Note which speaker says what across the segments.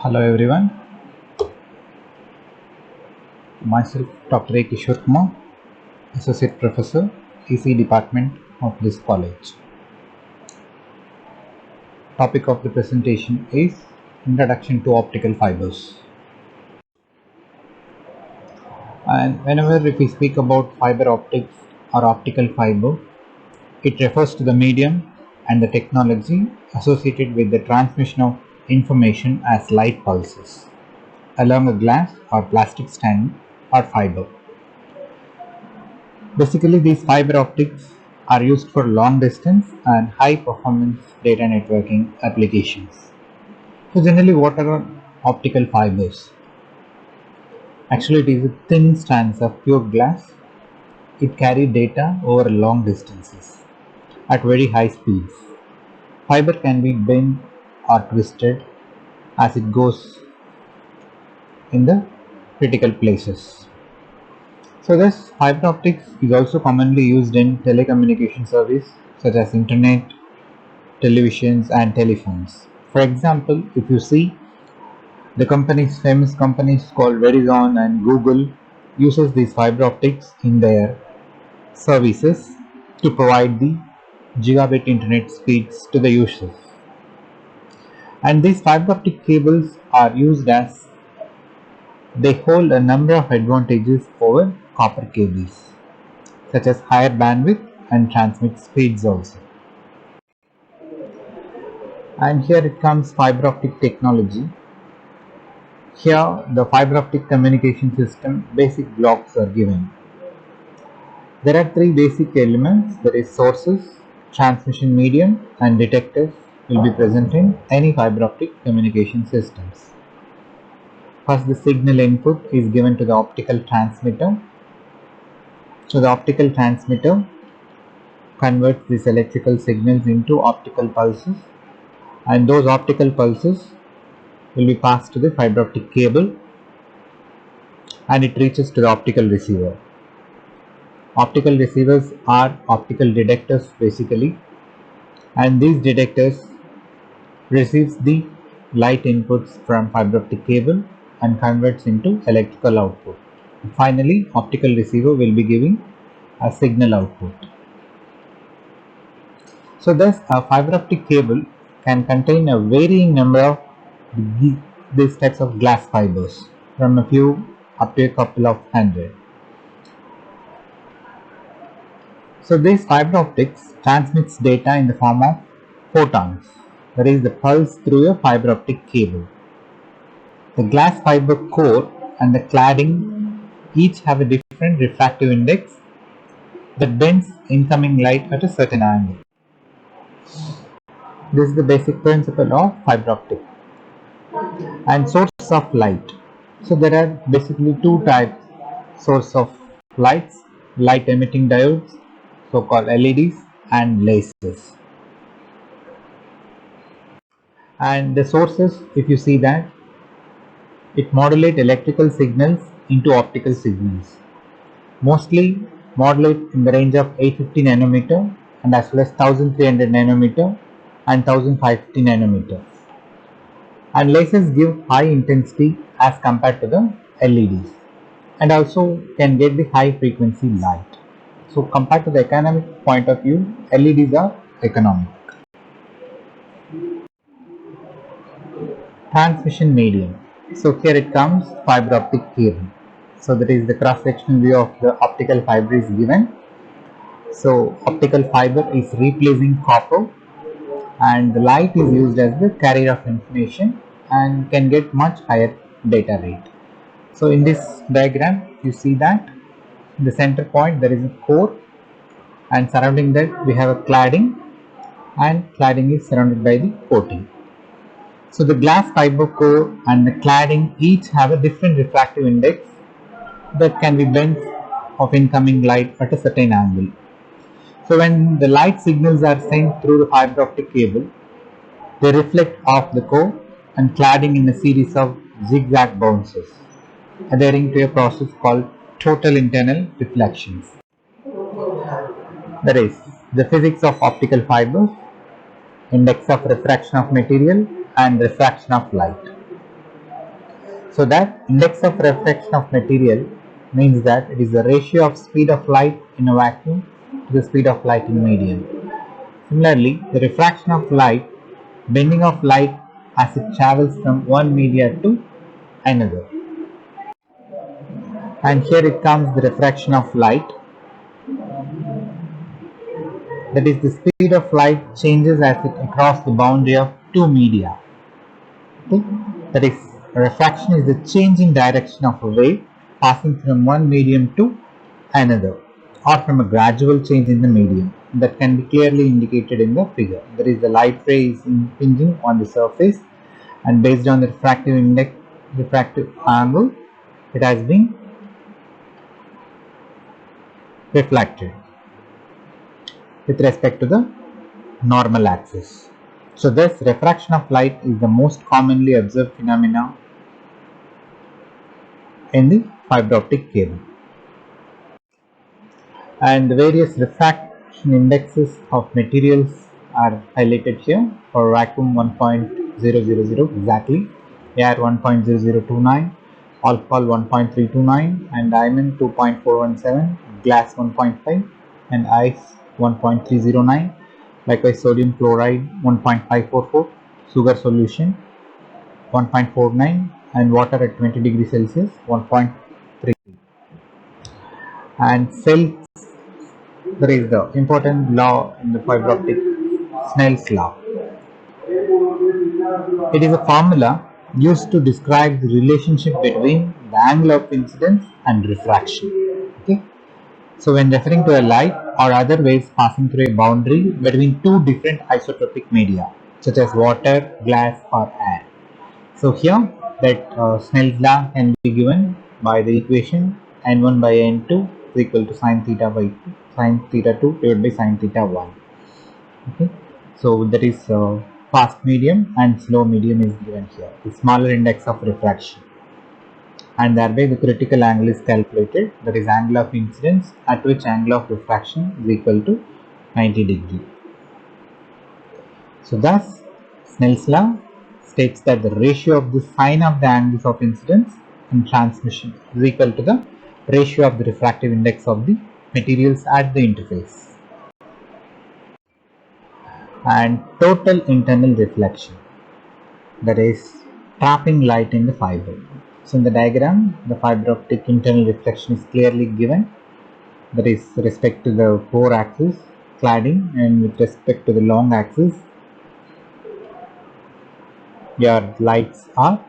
Speaker 1: Hello everyone, myself Dr. A. Kishore Kumar, Associate Professor, EC Department of this college. Topic of the presentation is Introduction to Optical Fibers. And whenever if we speak about fiber optics or optical fiber, it refers to the medium and the technology associated with the transmission of information as light pulses along a glass or plastic strand or fiber. Basically, these fiber optics are used for long distance and high performance data networking applications. So generally, what are optical fibers? Actually, it is thin strands of pure glass. It carries data over long distances at very high speeds. Fiber can be bent or twisted as it goes in the critical places. So this fiber optics is also commonly used in telecommunication service such as internet, televisions and telephones. For example, if you see the famous companies called Verizon and Google uses these fiber optics in their services to provide the gigabit internet speeds to the users. And these fiber optic cables are used as they hold a number of advantages over copper cables, such as higher bandwidth and transmit speeds also. And here it comes fiber optic technology. Here the fiber optic communication system basic blocks are given. There are three basic elements, that is sources, transmission medium and detectors will be present in any fiber optic communication systems. First, the signal input is given to the optical transmitter. So the optical transmitter converts these electrical signals into optical pulses, and those optical pulses will be passed to the fiber optic cable and it reaches to the optical receiver. Optical receivers are optical detectors basically, and these detectors receives the light inputs from fiber optic cable and converts into electrical output. And finally, optical receiver will be giving a signal output. So thus a fiber optic cable can contain a varying number of these types of glass fibers, from a few up to a couple of hundred. So this fiber optics transmits data in the form of photons, that is the pulse through a fiber optic cable. The glass fiber core and the cladding each have a different refractive index that bends incoming light at a certain angle. This is the basic principle of fiber optic. And source of light. So there are basically two types source of lights: light emitting diodes, so called LEDs, and lasers. And the sources, if you see that, it modulate electrical signals into optical signals. Mostly modulate in the range of 850 nanometer and as well as 1300 nanometer and 1550 nanometer. And lasers give high intensity as compared to the LEDs and also can get the high frequency light. So compared to the economic point of view, LEDs are economic. Transmission medium. So here it comes fiber optic cable. So that is the cross-sectional view of the optical fiber is given. So optical fiber is replacing copper, and the light is used as the carrier of information and can get much higher data rate. So in this diagram you see that in the center point there is a core, and surrounding that we have a cladding, and cladding is surrounded by the coating. So the glass fiber core and the cladding each have a different refractive index that can be bent of incoming light at a certain angle. So when the light signals are sent through the fiber optic cable, they reflect off the core and cladding in a series of zigzag bounces, adhering to a process called total internal reflections. That is the physics of optical fibers, index of refraction of material and refraction of light. So that index of refraction of material means that it is the ratio of speed of light in a vacuum to the speed of light in medium. Similarly, the refraction of light, bending of light as it travels from one media to another. And here it comes the refraction of light, that is the speed of light changes as it across the boundary of two media. Okay? That is, refraction is the change in direction of a wave passing from one medium to another, or from a gradual change in the medium that can be clearly indicated in the figure. That is, the light ray is impinging on the surface, and based on the refractive index, refractive angle, it has been reflected with respect to the normal axis. So thus refraction of light is the most commonly observed phenomena in the fiber optic cable. And the various refraction indexes of materials are highlighted here. For vacuum 1.000 exactly, air 1.0029, alcohol 1.329, and diamond 2.417, glass 1.5, and ice 1.309. Likewise, sodium chloride 1.544, sugar solution 1.49, and water at 20 degrees Celsius 1.3. And cells, there is the important law in the fiber optic, Snell's law. It is a formula used to describe the relationship between the angle of incidence and refraction. Okay? So when referring to a light or other waves passing through a boundary between two different isotropic media, such as water, glass, or air. So here that Snell's law can be given by the equation n1 by n2 is equal to sine theta by 2, sine theta 2 divided by sine theta 1. Okay, so that is fast medium and slow medium is given here. The smaller index of refraction, and thereby the critical angle is calculated, that is angle of incidence at which angle of refraction is equal to 90 degree. So thus Snell's law states that the ratio of the sine of the angles of incidence and transmission is equal to the ratio of the refractive index of the materials at the interface. And total internal reflection, that is trapping light in the fiber. So in the diagram, the fiber optic internal reflection is clearly given, that is respect to the core axis cladding, and with respect to the long axis your lights are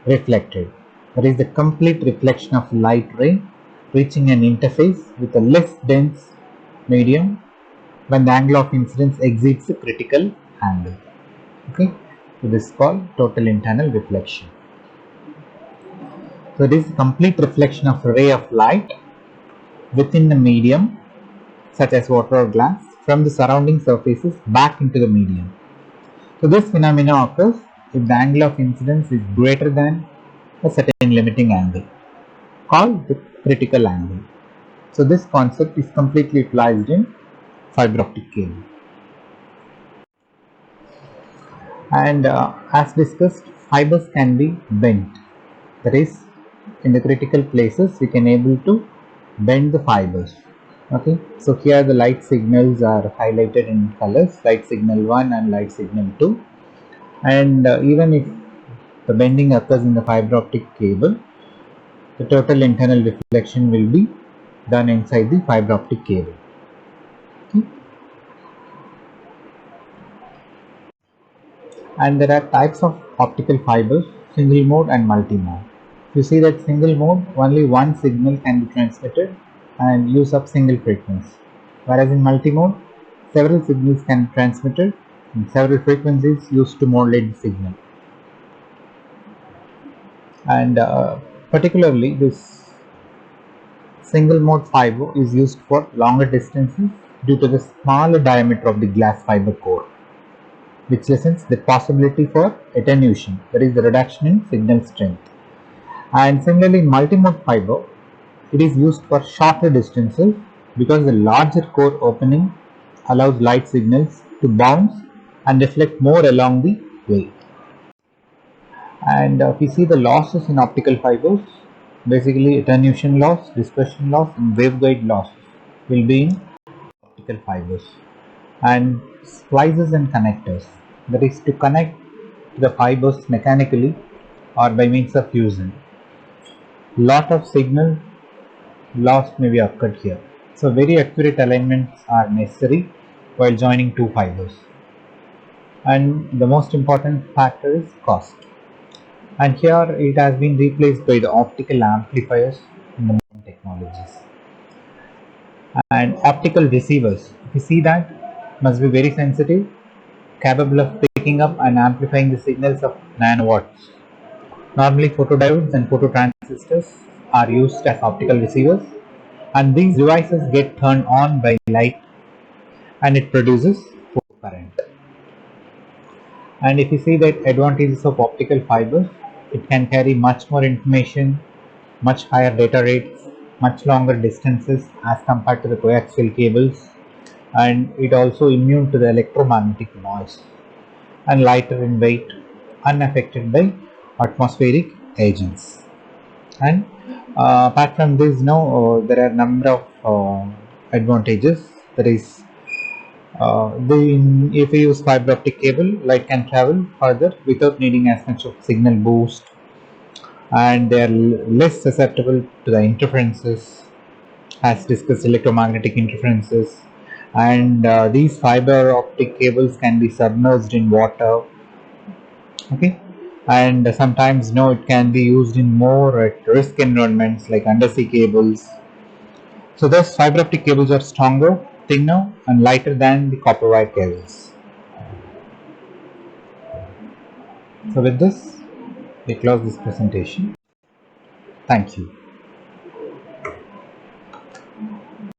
Speaker 1: reflected. That is the complete reflection of light ray reaching an interface with a less dense medium when the angle of incidence exceeds the critical angle. Okay, so this is called total internal reflection. So this is complete reflection of a ray of light within the medium, such as water or glass, from the surrounding surfaces back into the medium. So this phenomenon occurs if the angle of incidence is greater than a certain limiting angle, called the critical angle. So this concept is completely utilized in fiber optic cable. And as discussed, fibers can be bent. That is, in the critical places we can able to bend the fibers. Okay, so here the light signals are highlighted in colors, light signal 1 and light signal 2. And even if the bending occurs in the fiber optic cable, the total internal reflection will be done inside the fiber optic cable. Okay. And there are types of optical fibers, single mode and multi-mode. You see that single mode, only one signal can be transmitted and use up single frequency, whereas in multi-mode, several signals can be transmitted and several frequencies used to modulate the signal. And particularly this single mode fiber is used for longer distances due to the smaller diameter of the glass fiber core, which lessens the possibility for attenuation, that is the reduction in signal strength. And similarly in multi-mode fiber, it is used for shorter distances because the larger core opening allows light signals to bounce and reflect more along the way. And if we see the losses in optical fibers, basically attenuation loss, dispersion loss, and waveguide loss will be in optical fibers. And splices and connectors, that is to connect the fibers mechanically or by means of fusion. Lot of signal loss may be occurred here. So very accurate alignments are necessary while joining two fibers. And the most important factor is cost. And here it has been replaced by the optical amplifiers in the modern technologies. And optical receivers, if you see that, must be very sensitive, capable of picking up and amplifying the signals of nanowatts. Normally photodiodes and phototransistors are used as optical receivers, and these devices get turned on by light and it produces photocurrent. And if you see that advantages of optical fibers, it can carry much more information, much higher data rates, much longer distances as compared to the coaxial cables, and it also immune to the electromagnetic noise, and lighter in weight, unaffected by atmospheric agents. And apart from this, there are a number of advantages. That is, if you use fiber optic cable, light can travel further without needing as much of signal boost, and they are less susceptible to the interferences, as discussed, electromagnetic interferences. And these fiber optic cables can be submerged in water. Okay, and sometimes it can be used in more at risk environments like undersea cables. So thus fiber optic cables are stronger, thinner, and lighter than the copper wire cables. So with this, we close this presentation. Thank you.